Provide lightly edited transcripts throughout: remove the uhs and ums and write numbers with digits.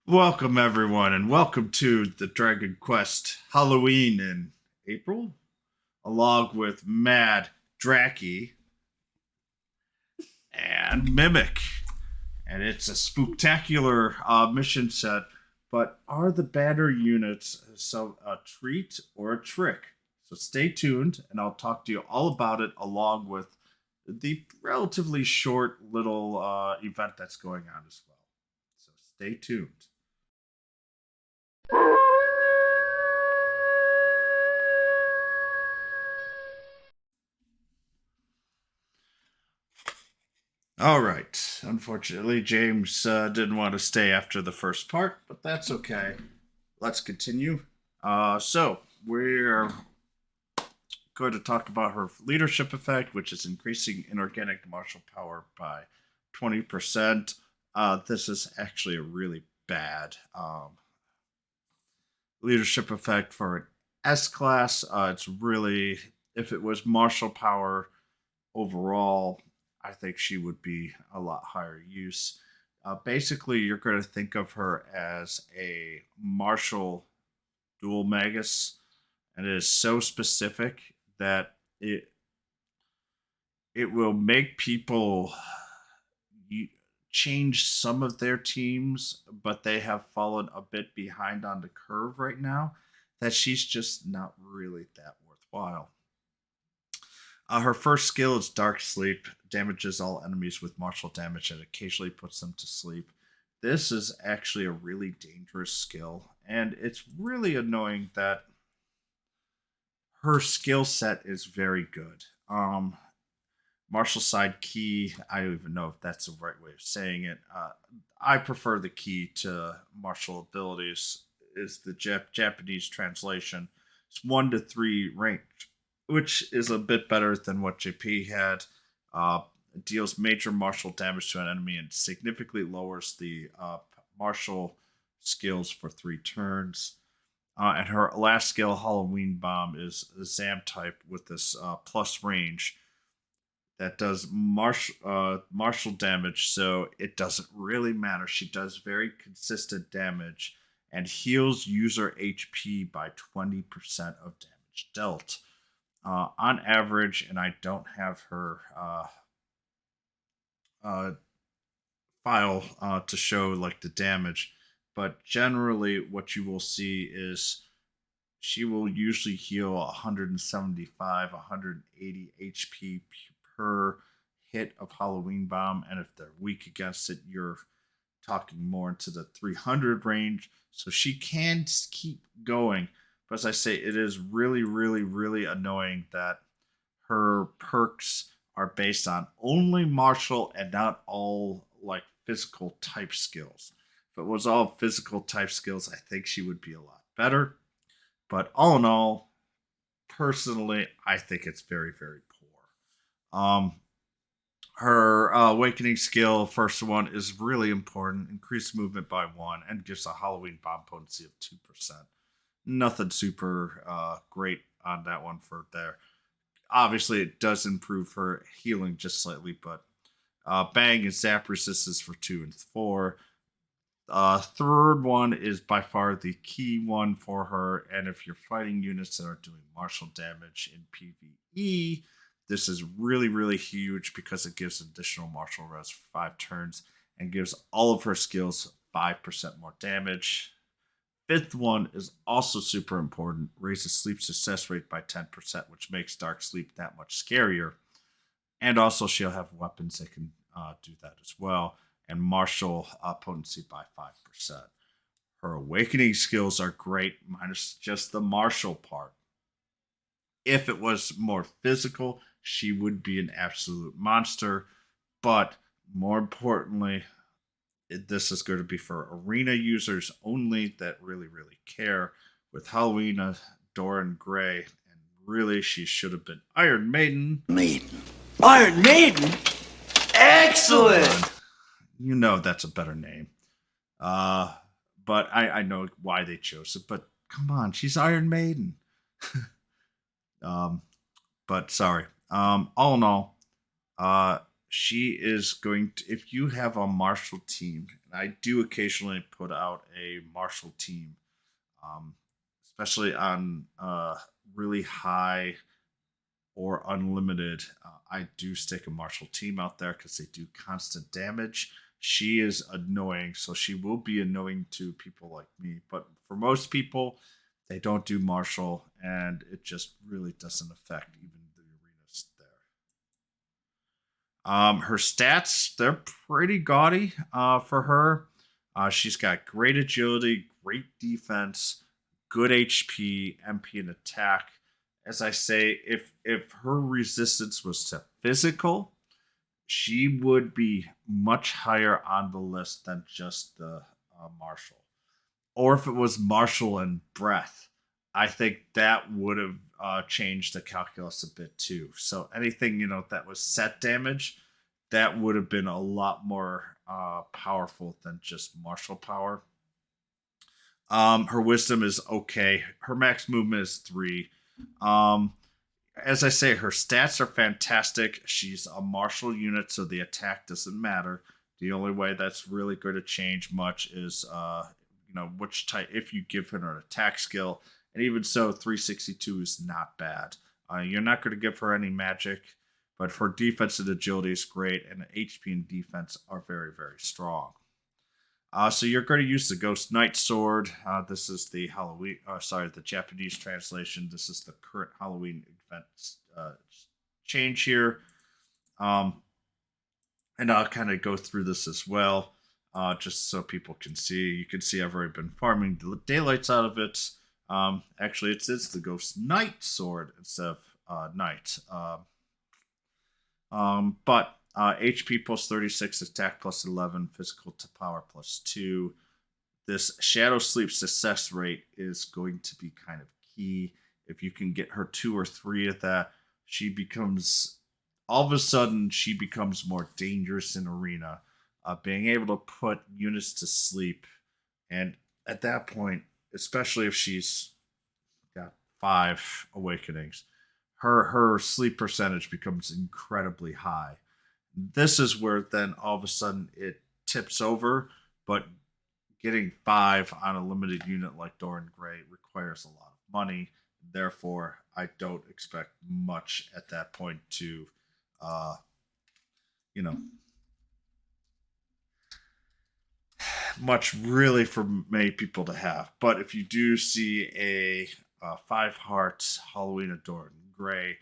Welcome, everyone, and welcome to the Dragon Quest Halloween in April, along with Mad Dracky and Mimic. And it's a spooktacular mission set. But are the banner units a treat or a trick? So stay tuned, and I'll talk to you all about it, along with the relatively short little event that's going on as well. So stay tuned. All right. Unfortunately, James didn't want to stay after the first part, but that's okay. Let's continue. So, we're going to talk about her leadership effect, which is increasing inorganic martial power by 20%. This is actually a really bad leadership effect for an S class. It's really, if it was martial power overall, I think she would be a lot higher use. Basically, you're going to think of her as a martial dual magus, and it is so specific that it will make people change some of their teams, but they have fallen a bit behind on the curve right now. That she's just not really that worthwhile. Her first skill is Dark Sleep, damages all enemies with martial damage and occasionally puts them to sleep. This is actually a really dangerous skill, and it's really annoying that her skill set is very good. Martial side key, I don't even know if that's the right way of saying it. I prefer the key to martial abilities, is the Japanese translation. It's 1 to 3 range, which is a bit better than what JP had. Uh, deals major martial damage to an enemy and significantly lowers the martial skills for 3 turns. And her last skill, Halloween Bomb, is a Zam type with this plus range that does martial damage, so it doesn't really matter. She does very consistent damage and heals user HP by 20% of damage dealt. On average, and I don't have her uh, file to show like the damage, but generally, what you will see is she will usually heal 175, 180 HP per hit of Halloween Bomb, and if they're weak against it, you're talking more into the 300 range. So she can keep going, but as I say, it is really, really, really annoying that her perks are based on only martial and not all like physical type skills. If it was all physical type skills, I think she would be a lot better. But all in all, personally, I think it's very, very poor. Her awakening skill, first one, is really important. Increase movement by 1 and gives a Halloween bomb potency of 2%. Nothing super great on that one for there. Obviously, it does improve her healing just slightly, but bang and zap resistance for 2 and 4. Third one is by far the key one for her, and if you're fighting units that are doing martial damage in PvE, this is really, really huge because it gives additional martial res for 5 turns and gives all of her skills 5% more damage. Fifth one is also super important, raises sleep success rate by 10%, which makes Dark Sleep that much scarier. And also, she'll have weapons that can do that as well, and martial potency by 5%. Her awakening skills are great, minus just the martial part. If it was more physical, she would be an absolute monster. But more importantly, this is going to be for arena users only that really, really care. With Halloween, dora-in-grey, and really, she should have been Iron Maiden. Maiden. Iron Maiden? Excellent! You know that's a better name. Uh, but I know why they chose it. But come on, she's Iron Maiden. um, but sorry. All in all, she is going to, if you have a martial team, and I do occasionally put out a martial team, um, especially on really high or unlimited, I do stick a martial team out there because they do constant damage. She is annoying, so she will be annoying to people like me. But for most people, they don't do martial, and it just really doesn't affect even the arenas there. Her stats, they're pretty gaudy for her. She's got great agility, great defense, good HP, MP, and attack. As I say, if her resistance was to physical, she would be much higher on the list than just the martial. Or if it was martial and breath, I think that would have changed the calculus a bit too. So anything that was set damage, that would have been a lot more powerful than just martial power. Her wisdom is okay. Her max movement is 3. Um, as I say, her stats are fantastic. She's a martial unit, so the attack doesn't matter. The only way that's really going to change much is, which type. If you give her an attack skill, and even so, 362 is not bad. You're not going to give her any magic, but her defense and agility is great, and HP and defense are very, very strong. So you're going to use the Ghost Knight Sword. This is the the Japanese translation. This is the current Halloween event change here. And I'll kind of go through this as well, just so people can see. You can see I've already been farming the daylights out of it. Actually, it's the Ghost Knight Sword instead of Knight. But HP plus 36, attack plus 11, physical to power plus 2. This Shadow Sleep success rate is going to be kind of key. If you can get her 2 or 3 of that, all of a sudden, she becomes more dangerous in arena. Being able to put units to sleep, and at that point, especially if she's got 5 awakenings, her sleep percentage becomes incredibly high. This is where then all of a sudden it tips over, but getting 5 on a limited unit like dora-in-grey requires a lot of money. Therefore, I don't expect much at that point to, you know, much really for many people to have. But if you do see a 5 hearts Halloween of dora-in-grey,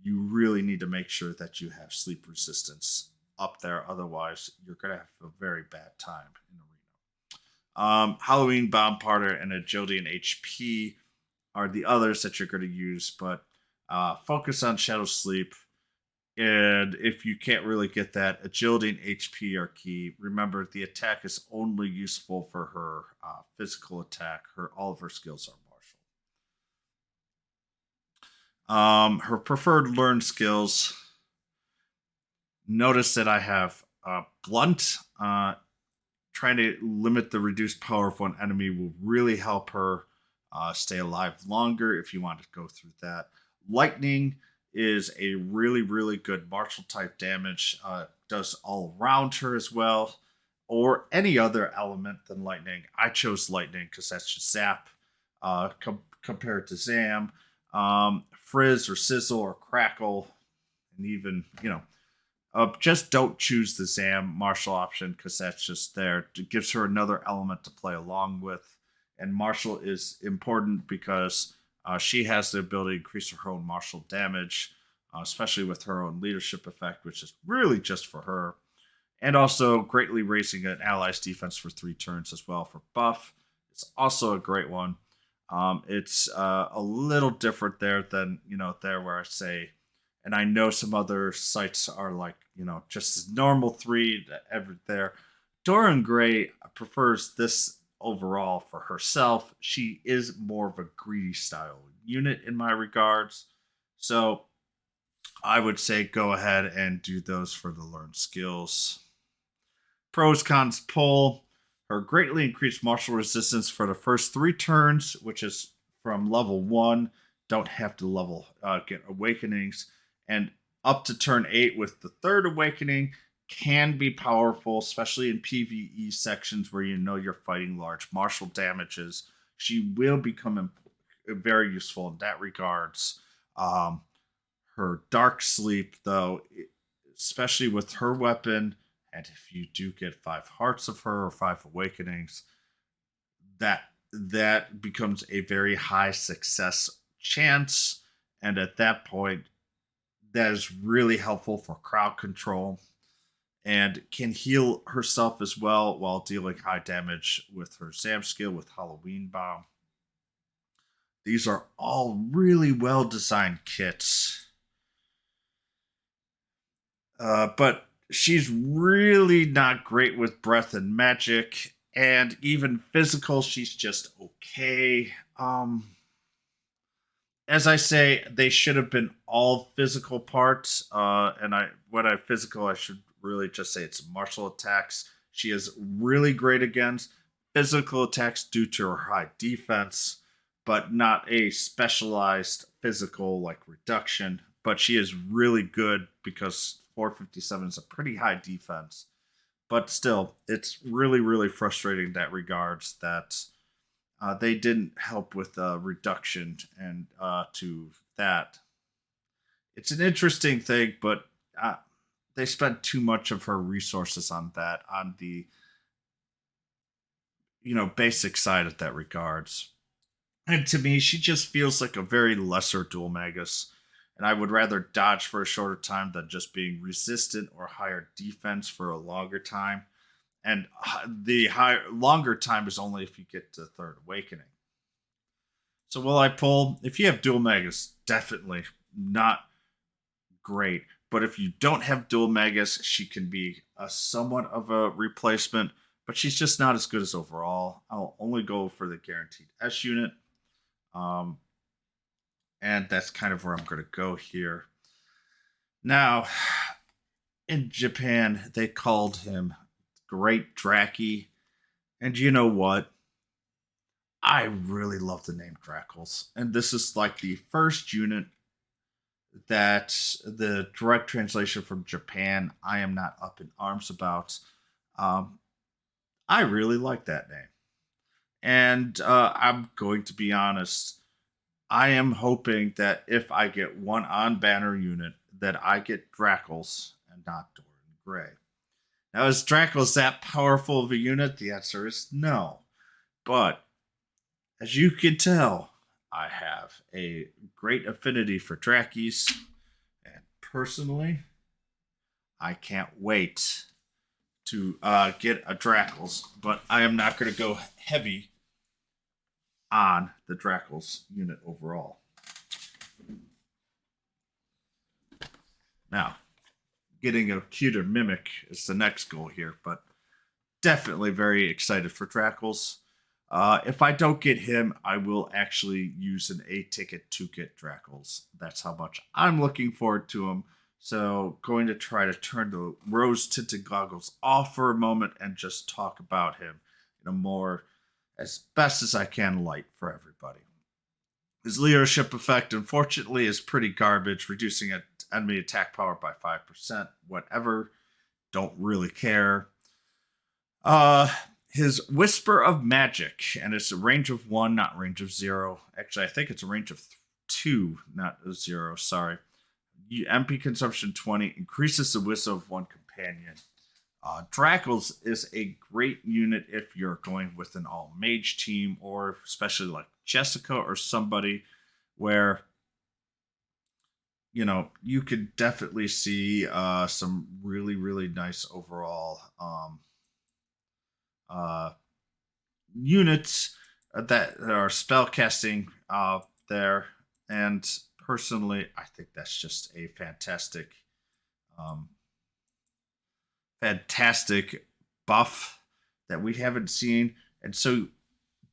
you really need to make sure that you have sleep resistance up there. Otherwise, you're going to have a very bad time in arena. Halloween Bomb Parter and Agility and HP are the others that you're going to use, but focus on Shadow Sleep. And if you can't really get that, Agility and HP are key. Remember, the attack is only useful for her physical attack. All of her skills are martial. Her preferred learned skills. Notice that I have Blunt. Trying to limit the reduced power of one enemy will really help her stay alive longer if you want to go through that. Lightning is a really, really good martial type damage. Does all around her as well, or any other element than lightning. I chose lightning because that's just zap compared to Zam. Frizz or sizzle or crackle, and even, just don't choose the Zam martial option because that's just there. It gives her another element to play along with. And martial is important because she has the ability to increase her own martial damage, especially with her own leadership effect, which is really just for her. And also greatly raising an ally's defense for 3 turns as well for buff. It's also a great one. It's a little different there than, there where I say, and I know some other sites are like, just normal 3 ever there. dora-in-grey prefers this overall for herself. She is more of a greedy style unit in my regards. So I would say go ahead and do those for the learned skills. Pros, cons, pull. Her greatly increased martial resistance for the first 3 turns, which is from level 1. Don't have to get awakenings. And up to turn 8 with the third awakening can be powerful, especially in PvE sections where you know you're fighting large martial damages. She will become very useful in that regards. Um, her dark sleep, though, especially with her weapon, and if you do get 5 hearts of her or 5 awakenings, that becomes a very high success chance, and at that point, that is really helpful for crowd control and can heal herself as well while dealing high damage with her Zam skill with Halloween Bomb. These are all really well designed kits. But she's really not great with breath and magic, and even physical, she's just okay. As I say, they should have been all physical parts. And physical, I should really just say it's martial attacks. She is really great against physical attacks due to her high defense, but not a specialized physical like reduction. But she is really good because 457 is a pretty high defense. But still, it's really, really frustrating in that regards that they didn't help with reduction and to that. It's an interesting thing, but they spent too much of her resources on that, on the basic side of that regards. And to me, she just feels like a very lesser dual magus. And I would rather dodge for a shorter time than just being resistant or higher defense for a longer time. And the longer time is only if you get to third awakening. So will I pull? If you have dual magus, definitely not great. But if you don't have dual magus, she can be a somewhat of a replacement. But she's just not as good as overall. I'll only go for the guaranteed S unit. Um, and that's kind of where I'm going to go here. Now, in Japan, they called him Great Draki. And you know what? I really love the name Drackles. And this is like the first unit that the direct translation from Japan I am not up in arms about. Um, I really like that name. And I'm going to be honest, I am hoping that if I get one on banner unit, that I get Drackles and not dora-in-grey. Now, is Drackles that powerful of a unit? The answer is no. But as you can tell, I have a great affinity for Drakkies, and personally, I can't wait to get a Drackles, but I am not going to go heavy on the Drackles unit overall. Now, getting a cuter mimic is the next goal here, but definitely very excited for Drackles. If I don't get him, I will actually use an A ticket to get Drackles. That's how much I'm looking forward to him. So, going to try to turn the rose tinted goggles off for a moment and just talk about him in a more, as best as I can, light for everybody. His leadership effect, unfortunately, is pretty garbage, reducing enemy attack power by 5%. Whatever. Don't really care. His Whisper of Magic, and it's a range of 1, not range of 0. Actually, I think it's a range of 2, not 0. Sorry. MP consumption 20 increases the wisdom of one companion. Drackles is a great unit if you're going with an all mage team, or especially like Jessica or somebody where you could definitely see some really, really nice overall units that are spell casting there. And personally, I think that's just a um, fantastic buff that we haven't seen. And so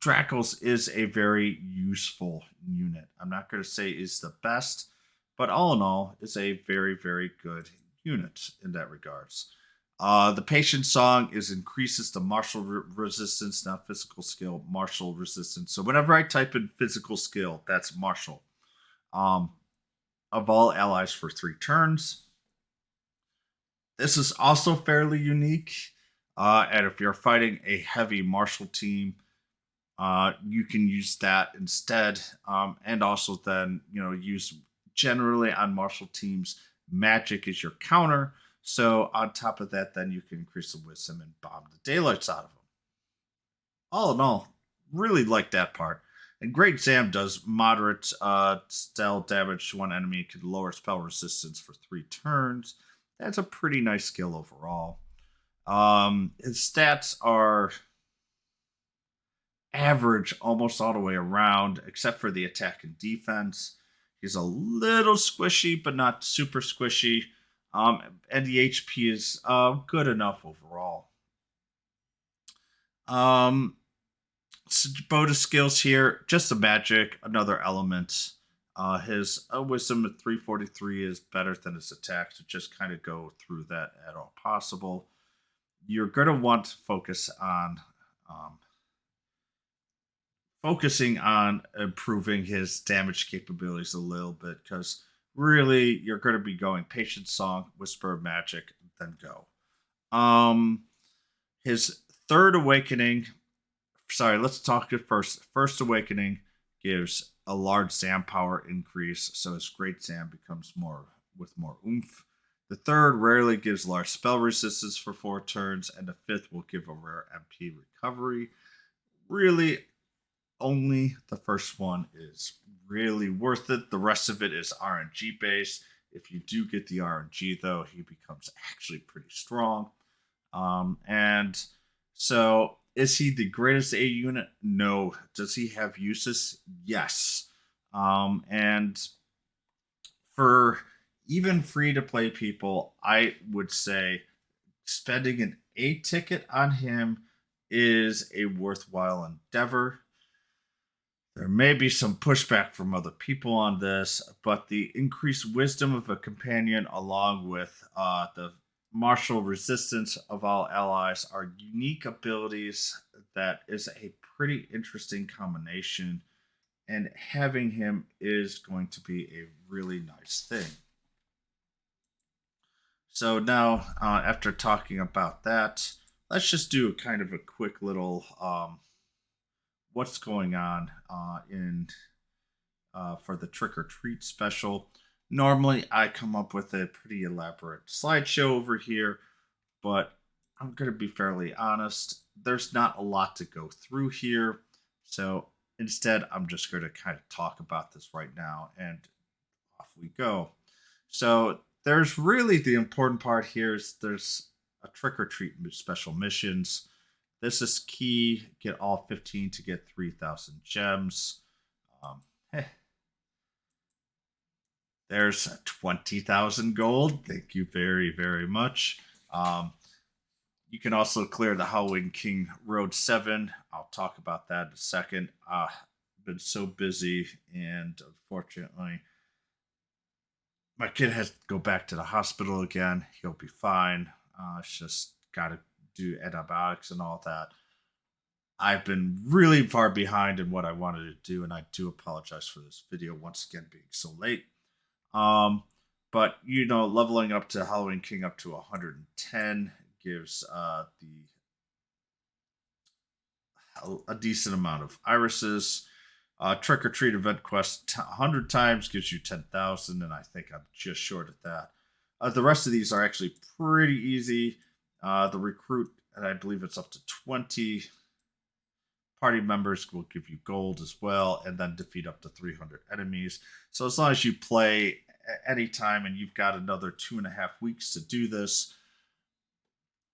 Drackles is a very useful unit. I'm not going to say is the best, but all in all, is a very, very good unit in that regards. The patient song is increases the martial resistance, not physical skill, martial resistance. So whenever I type in physical skill, that's martial. Of all allies for 3 turns. This is also fairly unique. And if you're fighting a heavy martial team, you can use that instead. And also then, use generally on martial teams, magic is your counter. So on top of that, then you can increase the wisdom and bomb the daylights out of them. All in all, really like that part. And Great Zam does moderate spell damage to one enemy, can lower spell resistance for 3 turns. That's a pretty nice skill overall. His stats are average almost all the way around, except for the attack and defense. He's a little squishy, but not super squishy. And the HP is good enough overall. Bonus skills here, just the magic, another element. His wisdom at 343 is better than his attack, so just kind of go through that at all possible. You're going to want to focusing on improving his damage capabilities a little bit, because really you're going to be going Patient Song, Whisper of Magic, then go. His third awakening, sorry, let's talk it first. First awakening gives a large Zam power increase, so his Great Zam becomes more with more oomph. The third rarely gives large spell resistance for 4 turns, and the fifth will give a rare MP recovery. Really, only the first one is really worth it. The rest of it is RNG based. If you do get the RNG, though, he becomes actually pretty strong. And so, is he the greatest A unit? No. Does he have uses? Yes. And for even free to play people, I would say spending an A ticket on him is a worthwhile endeavor. There may be some pushback from other people on this, but the increased wisdom of a companion, along with the martial resistance of all allies, are unique abilities that is a pretty interesting combination, and having him is going to be a really nice thing. So now, after talking about that, let's just do kind of a quick little what's going on in for the trick or treat special. Normally, I come up with a pretty elaborate slideshow over here, but I'm going to be fairly honest. There's not a lot to go through here. So instead, I'm just going to kind of talk about this right now, and off we go. So there's really the important part here is there's a trick or treat special missions. This is key. Get all 15 to get 3,000 gems. Um, There's 20,000 gold. Thank you very, very much. You can also clear the Halloween King Road 7. I'll talk about that in a second. I've been so busy, and unfortunately, my kid has to go back to the hospital again. He'll be fine. It's just got to do antibiotics and all that. I've been really far behind in what I wanted to do, and I do apologize for this video once again being so late. But leveling up to Halloween King up to 110 gives a decent amount of irises. Trick or treat event quest 100 times gives you 10,000, and I think I'm just short of that. The rest of these are actually pretty easy. The recruit, and I believe it's up to 20 party members, will give you gold as well, and then defeat up to 300 enemies. So as long as you play anytime and you've got another 2.5 weeks to do this,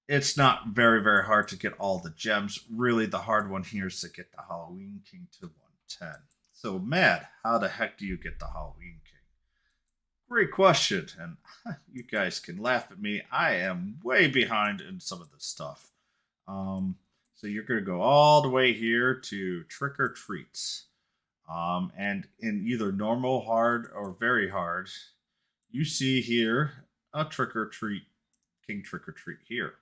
it's not very, very hard to get all the gems. Really, the hard one here is to get the Halloween King to 110. So, Matt, how the heck do you get the Halloween King? Great question, and you guys can laugh at me. I am way behind in some of this stuff. So you're going to go all the way here to Trick or Treats. And in either normal, hard, or very hard, you see here a Trick or Treat, King Trick or Treat here.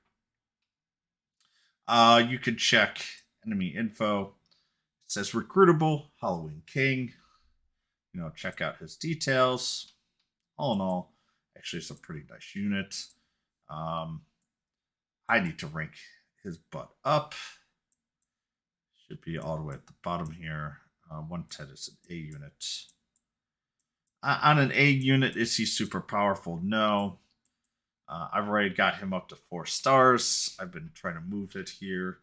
You can check enemy info. It says recruitable, Halloween King. Check out his details. All in all, actually, it's a pretty nice unit. Um, I need to rank his butt up. Should be all the way at the bottom here. 110 is an A unit. On an A unit, is he super powerful? No. I've already got him up to 4 stars. I've been trying to move it here.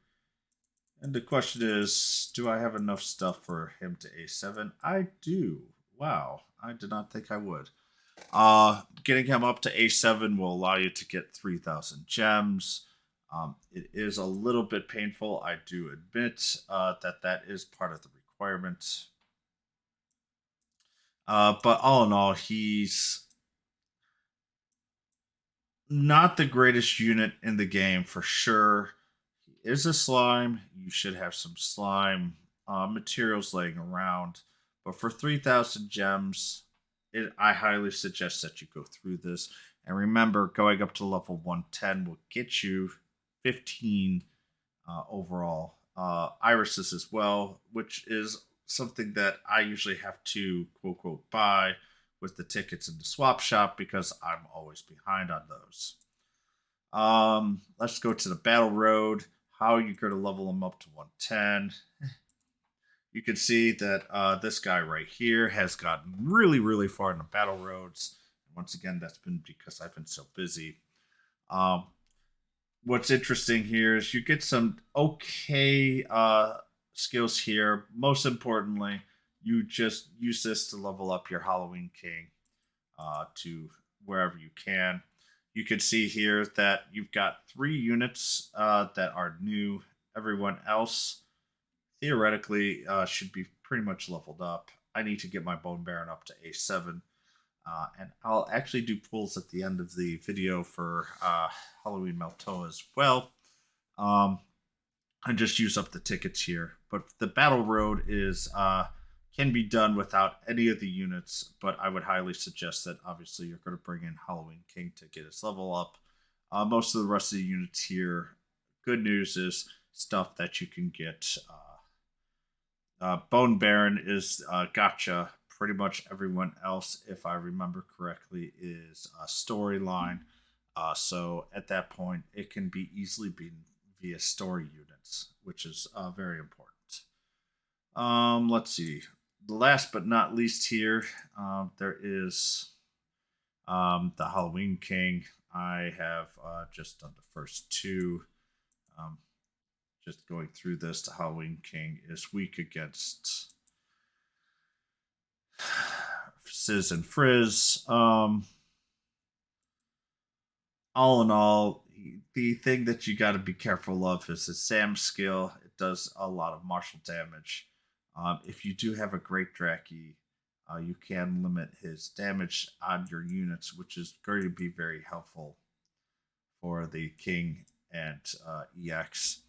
And the question is, do I have enough stuff for him to A7? I do. Wow. I did not think I would. Getting him up to A7 will allow you to get 3,000 gems. It is a little bit painful. I do admit that is part of the requirement. But all in all, he's not the greatest unit in the game for sure. He is a slime. You should have some slime materials laying around. But for 3,000 gems, I highly suggest that you go through this. And remember, going up to level 110 will get you 15 overall. Irises as well, which is something that I usually have to quote unquote buy with the tickets in the swap shop because I'm always behind on those. Let's go to the battle road. How you're going to level them up to 110. You can see that this guy right here has gotten really, really far in the battle roads. Once again, that's been because I've been so busy. What's interesting here is you get some okay skills here. Most importantly, you just use this to level up your Halloween King to wherever you can. You can see here that you've got 3 units that are new. Everyone else theoretically should be pretty much leveled up. I need to get my Bone Baron up to A7. And I'll actually do pulls at the end of the video for Halloween Meltoa as well. And just use up the tickets here. But the battle road is can be done without any of the units, but I would highly suggest that obviously you're going to bring in Halloween King to get his level up. Most of the rest of the units here, good news is stuff that you can get. Bone Baron is gotcha. Pretty much everyone else, if I remember correctly, is a storyline. So at that point, it can be easily beaten via story units, which is very important. Let's see. Last but not least here, there is the Halloween King. I have just done the first 2. Just going through this, the Halloween King is weak against Sizz and Frizz. All in all, the thing that you got to be careful of is his Sam skill. It does a lot of martial damage. If you do have a Great Draki, you can limit his damage on your units, which is going to be very helpful for the King and EX.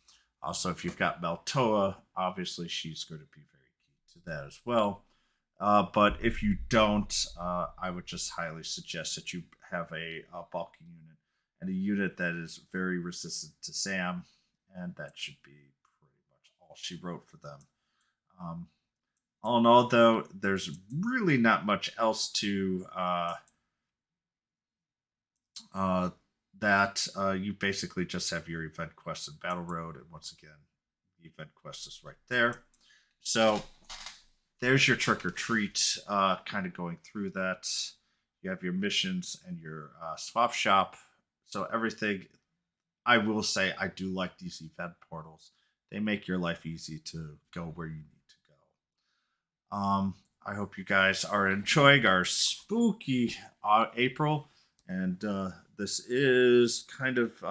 Also, if you've got Meltoa, obviously she's going to be very key to that as well. But if you don't, I would just highly suggest that you have a bulky unit and a unit that is very resistant to Sam, and that should be pretty much all she wrote for them. All in all, though, there's really not much else to that. You basically just have your event quest and battle road, and once again, the event quest is right there. So there's your trick or treat. Kind of going through that. You have your missions and your swap shop. So everything. I will say I do like these event portals. They make your life easy to go where you need to go. I hope you guys are enjoying our spooky April, and this is kind of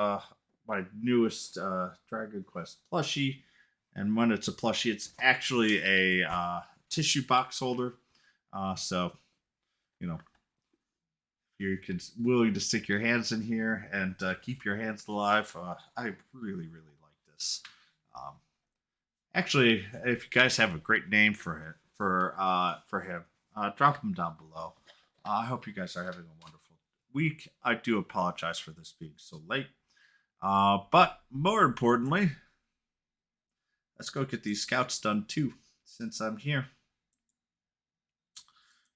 my newest Dragon Quest plushie. And when it's a plushie, it's actually a tissue box holder. So, you know, you can willing to stick your hands in here and keep your hands alive. I really, really like this. Actually, if you guys have a great name for it for him, drop them down below. I hope you guys are having a wonderful week. I do apologize for this being so late, but more importantly, let's go get these scouts done too, since I'm here.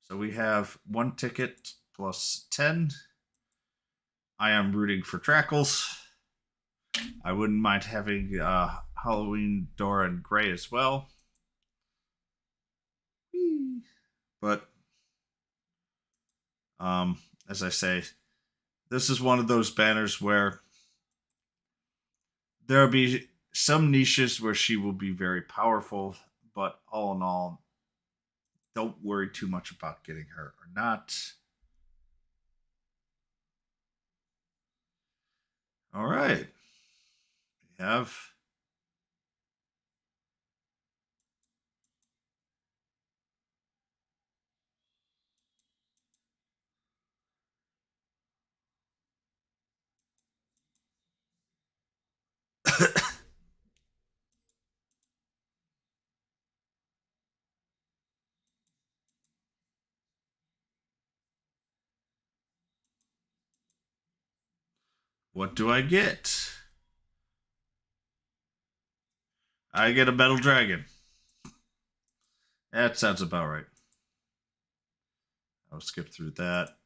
So we have 1 ticket plus 10. I am rooting for Drackles. I wouldn't mind having Halloween dora-in-grey as well. But as I say, this is one of those banners where there'll be some niches where she will be very powerful, but all in all, don't worry too much about getting her or not. All right. We have what do I get? I get a metal dragon. That sounds about right. I'll skip through that.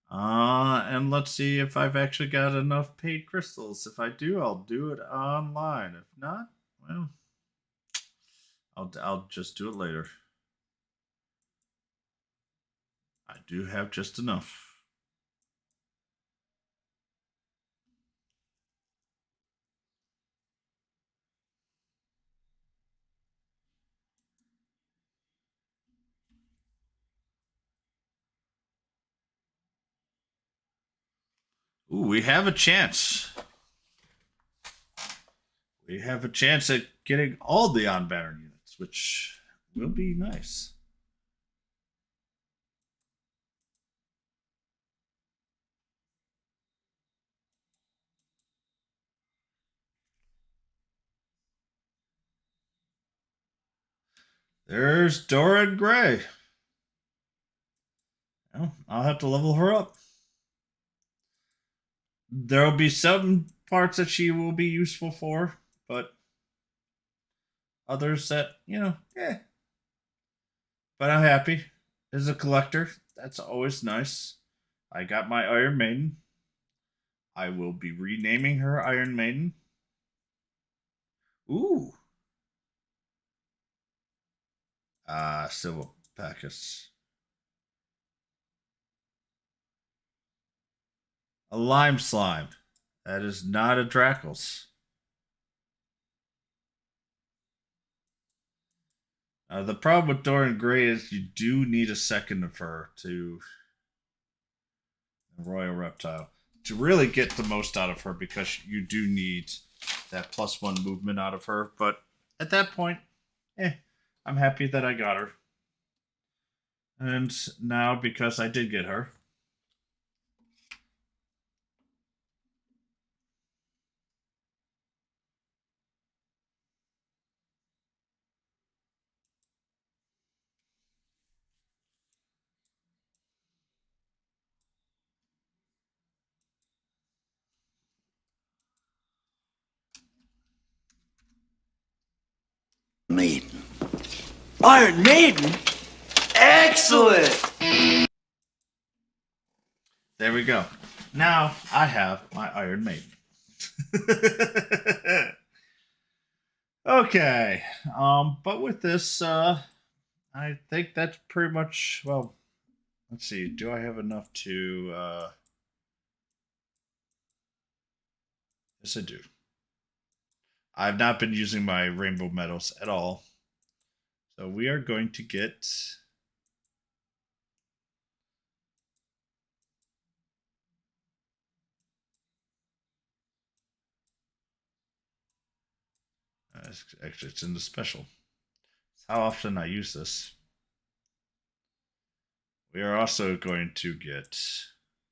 And let's see if I've actually got enough paid crystals. If I do, I'll do it online. If not, well, I'll just do it later. I do have just enough. Ooh, we have a chance. We have a chance at getting all the on-banner units, which will be nice. There's dora-in-grey. Well, I'll have to level her up. There'll be some parts that she will be useful for, but others that, But I'm happy. As a collector, that's always nice. I got my Iron Maiden. I will be renaming her Iron Maiden. Ooh. Silver Packus. A lime slime. That is not a Drackles. The problem with dora-in-grey is you do need a second of her to Royal Reptile to really get the most out of her because you do need that +1 movement out of her. But at that point, I'm happy that I got her. And now because I did get her, Maiden. Iron Maiden? Excellent! there we go. Now I have my Iron Maiden. Okay. But with this, I think that's pretty much, well, let's see. Do I have enough to yes I do. I've not been using my rainbow medals at all. So we are going to get actually it's in the special. It's how often I use this. We are also going to get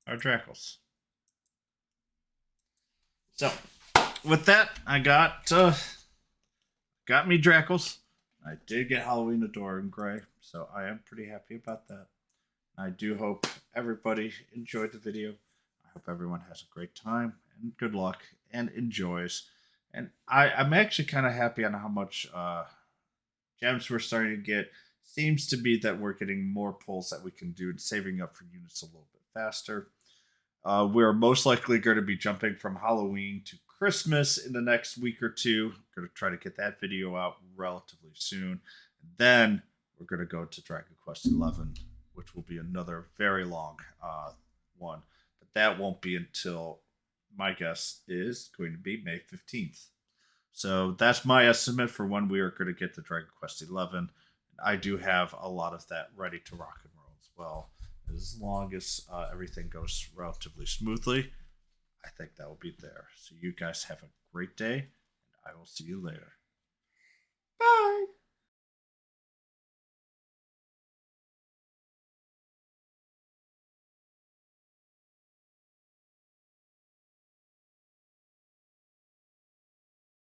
our Drackles. So with that, I got me Drackles. I did get Halloween dora-in-grey, so I am pretty happy about that. I do hope everybody enjoyed the video. I hope everyone has a great time and good luck and enjoys. And I'm actually kind of happy on how much gems we're starting to get. Seems to be that we're getting more pulls that we can do and saving up for units a little bit faster. We're most likely going to be jumping from Halloween to Christmas in the next week or two. Going to try to get that video out relatively soon. And then we're going to go to Dragon Quest XI, which will be another very long one. But that won't be until, my guess is going to be May 15th. So that's my estimate for when we are going to get to Dragon Quest XI. And I do have a lot of that ready to rock and roll as well. As long as everything goes relatively smoothly, I think that will be there. So you guys have a great day, and I will see you later.